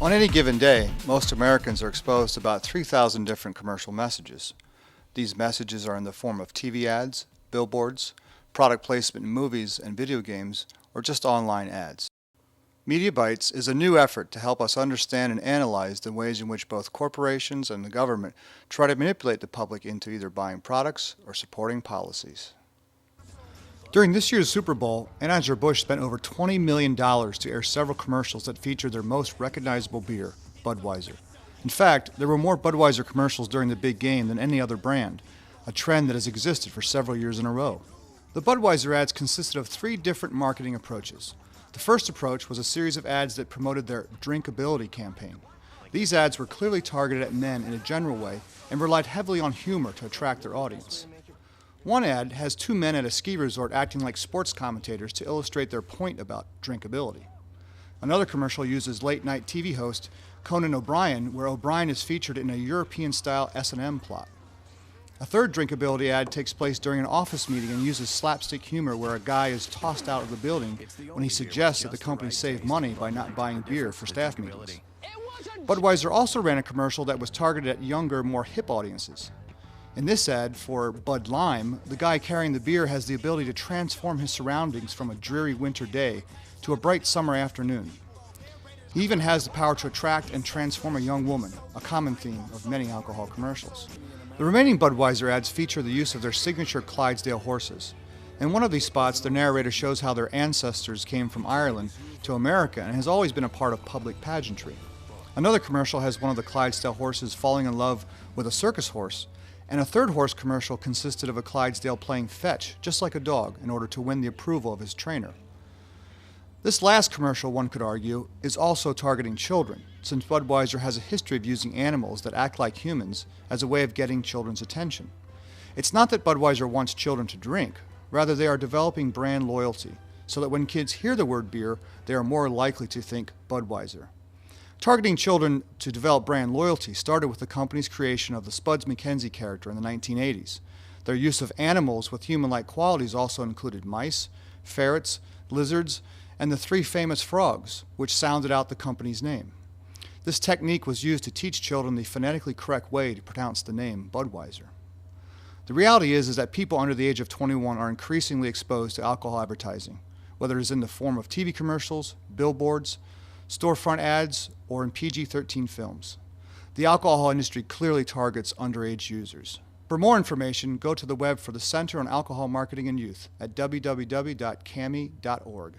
On any given day, most Americans are exposed to about 3,000 different commercial messages. These messages are in the form of TV ads, billboards, product placement in movies and video games, or just online ads. Media Bytes is a new effort to help us understand and analyze the ways in which both corporations and the government try to manipulate the public into either buying products or supporting policies. During this year's Super Bowl, Anheuser-Busch spent over $20 million to air several commercials that featured their most recognizable beer, Budweiser. In fact, there were more Budweiser commercials during the big game than any other brand, a trend that has existed for several years in a row. The Budweiser ads consisted of three different marketing approaches. The first approach was a series of ads that promoted their drinkability campaign. These ads were clearly targeted at men in a general way and relied heavily on humor to attract their audience. One ad has two men at a ski resort acting like sports commentators to illustrate their point about drinkability. Another commercial uses late-night TV host Conan O'Brien, where O'Brien is featured in a European-style S&M plot. A third drinkability ad takes place during an office meeting and uses slapstick humor where a guy is tossed out of the building when he suggests that the company save money by not buying beer for staff meetings. Budweiser also ran a commercial that was targeted at younger, more hip audiences. In this ad for Bud Lime, the guy carrying the beer has the ability to transform his surroundings from a dreary winter day to a bright summer afternoon. He even has the power to attract and transform a young woman, a common theme of many alcohol commercials. The remaining Budweiser ads feature the use of their signature Clydesdale horses. In one of these spots, the narrator shows how their ancestors came from Ireland to America and has always been a part of public pageantry. Another commercial has one of the Clydesdale horses falling in love with a circus horse, and a third horse commercial consisted of a Clydesdale playing fetch, just like a dog, in order to win the approval of his trainer. This last commercial, one could argue, is also targeting children, since Budweiser has a history of using animals that act like humans as a way of getting children's attention. It's not that Budweiser wants children to drink, rather they are developing brand loyalty, so that when kids hear the word beer, they are more likely to think Budweiser. Targeting children to develop brand loyalty started with the company's creation of the Spuds MacKenzie character in the 1980s. Their use of animals with human-like qualities also included mice, ferrets, lizards, and the three famous frogs, which sounded out the company's name. This technique was used to teach children the phonetically correct way to pronounce the name Budweiser. The reality is that people under the age of 21 are increasingly exposed to alcohol advertising, whether it is in the form of TV commercials, billboards, storefront ads, or in PG-13 films. The alcohol industry clearly targets underage users. For more information, go to the web for the Center on Alcohol Marketing and Youth at www.cami.org.